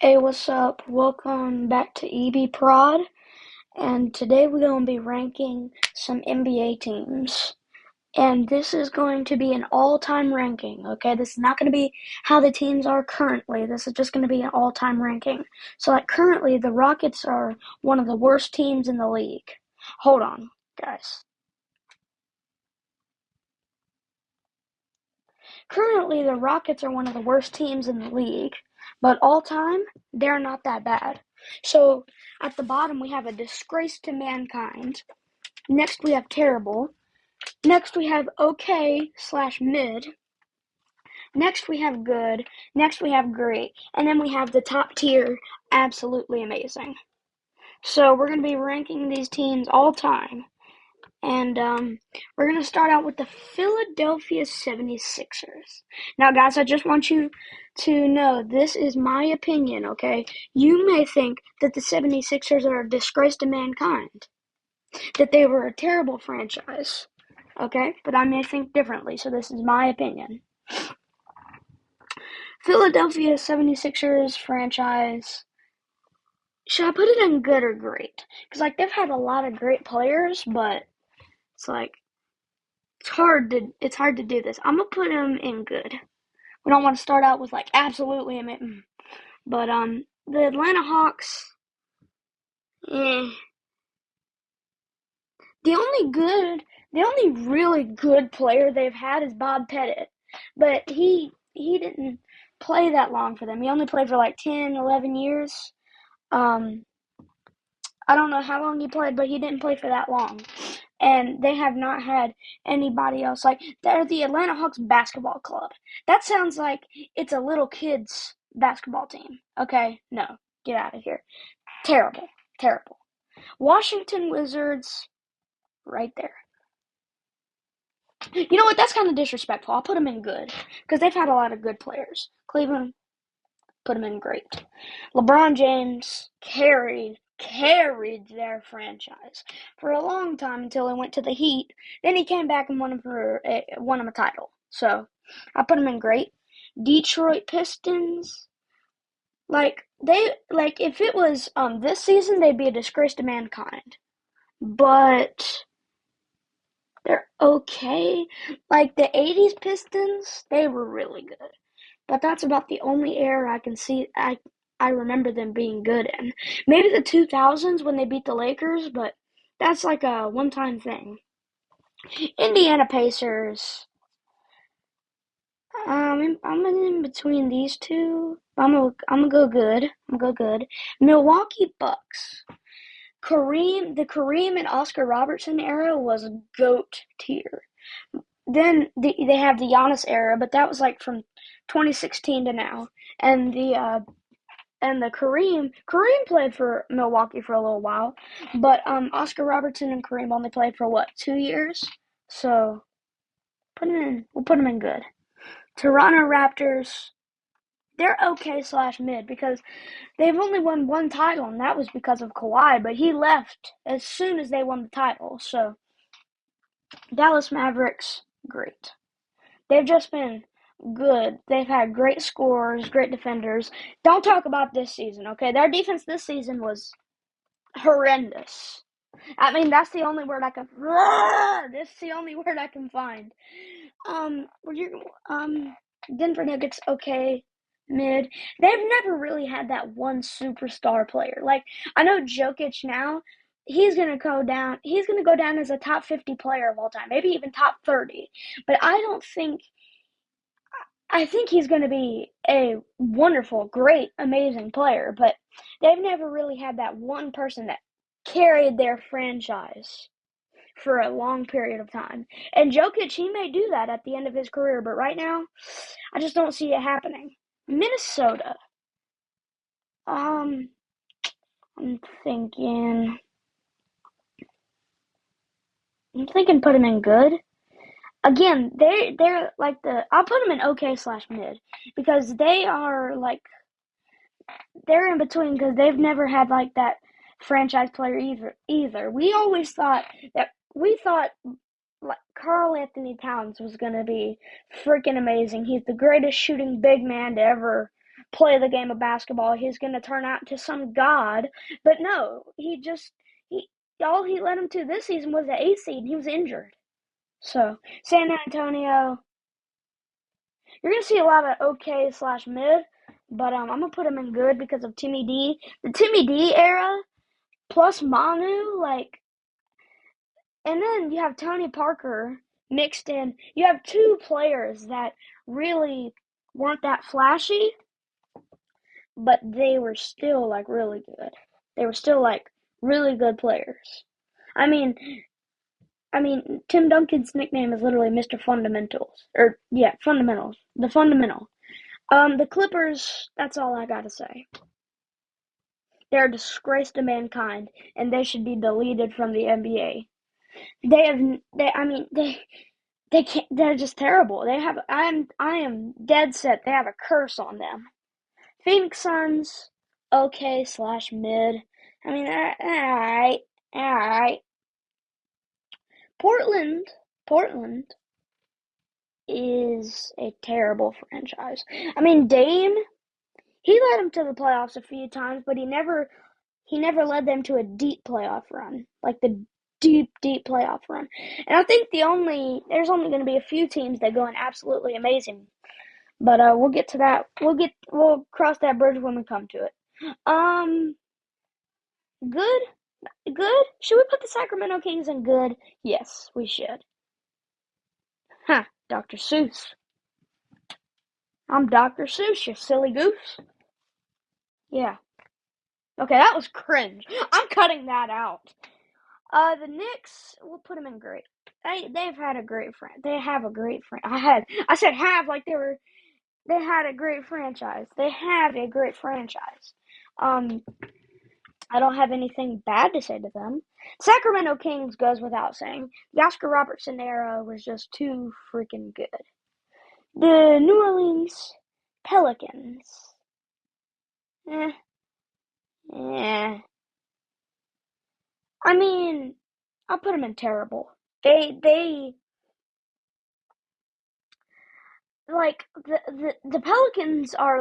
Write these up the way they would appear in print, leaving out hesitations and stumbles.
Hey, what's up? Welcome back to EB Prod, and today we're going to be ranking some NBA teams. And this is going to be an all-time ranking, okay? This is not going to be how the teams are currently. This is just going to be an all-time ranking. So, currently, the Rockets are one of the worst teams in the league. Hold on, guys. Currently, the Rockets are one of the worst teams in the league, but all time, they're not that bad. So at the bottom, we have a disgrace to mankind. Next, we have terrible. Next, we have okay/mid. Next, we have good. Next, we have great. And then we have the top tier, absolutely amazing. So we're going to be ranking these teams all time. And we're going to start out with the Philadelphia 76ers. Now, guys, I just want you to know this is my opinion, okay? You may think that the 76ers are a disgrace to mankind, that they were a terrible franchise, okay? But I may think differently, so this is my opinion. Philadelphia 76ers franchise, should I put it in good or great? Because, they've had a lot of great players, but it's it's hard to do this. I'm gonna put him in good. We don't want to start out with absolutely amazing, but the Atlanta Hawks. Eh. The only really good player they've had is Bob Pettit, but he didn't play that long for them. He only played for 10, 11 years. Um, I don't know how long he played, but he didn't play for that long. And they have not had anybody else. They're the Atlanta Hawks basketball club. That sounds like it's a little kid's basketball team. Okay? No. Get out of here. Terrible. Terrible. Washington Wizards, right there. You know what? That's kind of disrespectful. I'll put them in good. Because they've had a lot of good players. Cleveland, put them in great. LeBron James carried their franchise for a long time until he went to the Heat. Then he came back and won him a title. So I put him in great. Detroit Pistons, if it was this season, they'd be a disgrace to mankind. But they're okay. The '80s Pistons, they were really good. But that's about the only era I can see I remember them being good in. Maybe the 2000s when they beat the Lakers, but that's a one-time thing. Indiana Pacers. I'm in between these two. I'm gonna go good. Milwaukee Bucks. The Kareem and Oscar Robertson era was GOAT tier. Then they have the Giannis era, but that was from 2016 to now. And the Kareem played for Milwaukee for a little while, but Oscar Robertson and Kareem only played for what, 2 years? So we'll put him in good. Toronto Raptors, they're okay/mid because they've only won one title, and that was because of Kawhi, but he left as soon as they won the title. So Dallas Mavericks, great. They've just been good. They've had great scorers, great defenders. Don't talk about this season, okay? Their defense this season was horrendous. I mean, that's the only word I can. This is the only word I can find. Denver Nuggets, okay, mid. They've never really had that one superstar player. I know Jokic now. He's gonna go down. He's gonna go down as a top 50 player of all time, maybe even top 30. But I don't think. I think he's going to be a wonderful, great, amazing player, but they've never really had that one person that carried their franchise for a long period of time. And Jokic, he may do that at the end of his career, but right now, I just don't see it happening. Minnesota. Um, I'm thinking. Put him in good. Again, they're I'll put them in okay/mid because they are they're in between because they've never had that franchise player either. We thought Karl Anthony Towns was gonna be freaking amazing. He's the greatest shooting big man to ever play the game of basketball. He's going to turn out to some god. But no, all he led him to this season was the 8th seed, and he was injured. So, San Antonio, you're going to see a lot of okay/mid, but I'm going to put him in good because of Timmy D. The Timmy D era plus Manu, and then you have Tony Parker mixed in. You have two players that really weren't that flashy, but they were still really good. They were still really good players. I mean, Tim Duncan's nickname is literally Mr. Fundamentals, or yeah, fundamentals. The fundamental. The Clippers. That's all I gotta say. They're a disgrace to mankind, and they should be deleted from the NBA. They can't. They're just terrible. I am dead set. They have a curse on them. Phoenix Suns, okay/mid. I mean, alright. Portland is a terrible franchise. I mean, Dame, he led them to the playoffs a few times, but he never led them to a deep playoff run, like the deep playoff run. And I think there's only going to be a few teams that go in absolutely amazing. But we'll get to that. We'll cross that bridge when we come to it. Good. Should we put the Sacramento Kings in good? Yes, we should. Huh, Dr. Seuss. I'm Dr. Seuss, you silly goose. Yeah. Okay, that was cringe. I'm cutting that out. The Knicks, we'll put them in great. They've had a great They have a great I said have like they had a great franchise. They have a great franchise. I don't have anything bad to say to them. Sacramento Kings goes without saying. The Oscar Robertson era was just too freaking good. The New Orleans Pelicans. Eh. I mean, I'll put them in terrible. They like the Pelicans are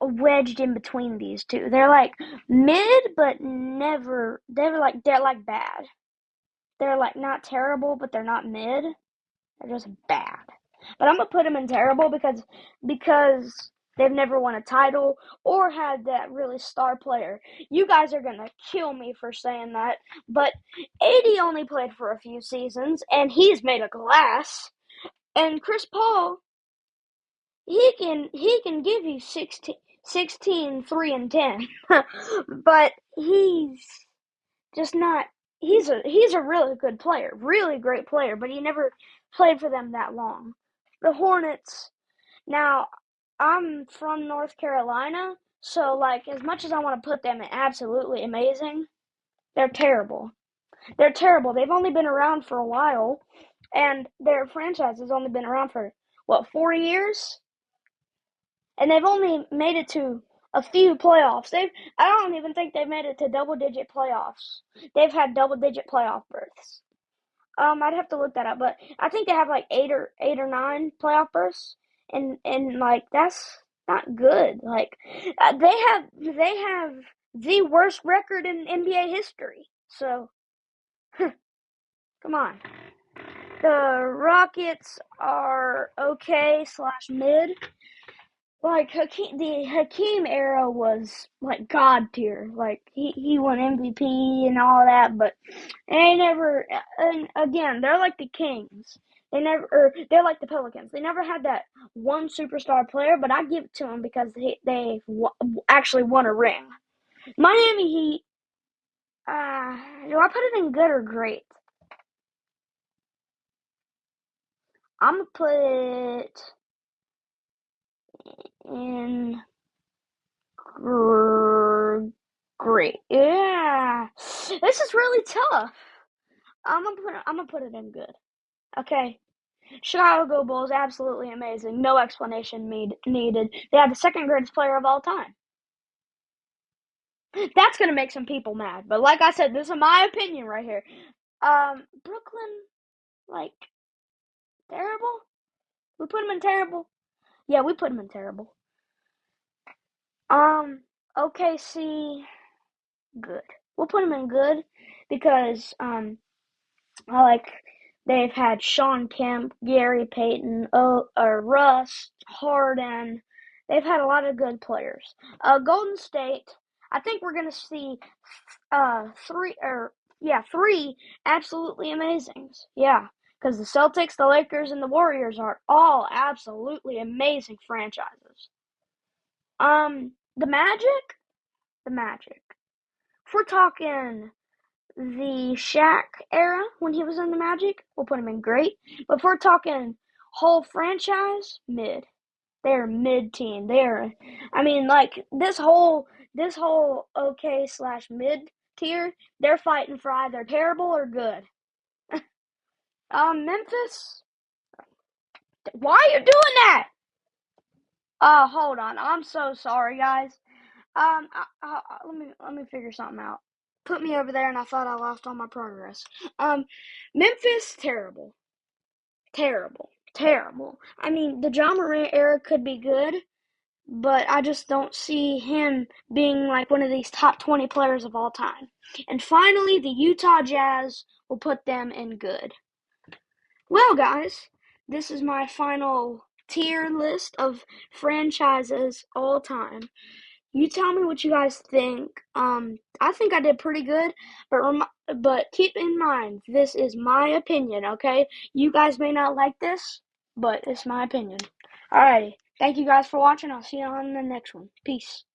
wedged in between these two. They're mid, but never. They're bad. They're not terrible, but they're not mid. They're just bad. But I'm gonna put them in terrible because they've never won a title or had that really star player. You guys are gonna kill me for saying that, but AD only played for a few seasons, and he's made of glass. And Chris Paul, he can give you 16, 3, and 10, but he's just not. He's a really good player, really great player, but he never played for them that long. The Hornets. Now, I'm from North Carolina, so as much as I want to put them in absolutely amazing, they're terrible. They're terrible. They've only been around for a while, and their franchise has only been around for 4 years, and they've only made it to a few playoffs. I don't even think they've made it to double-digit playoffs. They've had double-digit playoff berths. I'd have to look that up, but I think they have 8 or 9 playoff berths, and that's not good. They have the worst record in NBA history. So, come on. The Rockets are okay/mid. The Hakeem era was god tier. He won MVP and all that, but they never. And again, they're like the Kings. They're like the Pelicans. They never had that one superstar player, but I give it to them because they actually won a ring. Miami Heat. Do I put it in good or great? I'm gonna put it in great. Yeah, this is really tough. I'm gonna put it in good. Okay. Chicago Bulls, absolutely amazing. No explanation needed. They had the second greatest player of all time. That's gonna make some people mad, but like I said, this is my opinion right here. Brooklyn, terrible. We put them in terrible. Yeah, we put them in terrible. OKC, good. We'll put them in good because I like they've had Sean Kemp, Gary Payton, Russ, Harden. They've had a lot of good players. Golden State, I think we're gonna see three absolutely amazings. Yeah, because the Celtics, the Lakers, and the Warriors are all absolutely amazing franchises. The Magic, the Magic. If we're talking the Shaq era when he was in the Magic, we'll put him in great. But if we're talking whole franchise, mid. They're mid team. I mean, like this whole okay slash mid tier. They're fighting for either terrible or good. Memphis. Why are you doing that? Hold on. I'm so sorry, guys. Let me figure something out. Put me over there, and I thought I lost all my progress. Memphis, terrible, terrible, terrible. I mean, the John Morant era could be good, but I just don't see him being like one of these top 20 players of all time. And finally, the Utah Jazz will put them in good. Well, guys, this is my final tier list of franchises all time. You tell me what you guys think. I think I did pretty good, but keep in mind this is my opinion, okay? You guys may not like this, but it's my opinion. Alrighty, thank you guys for watching. I'll see you on the next one. Peace.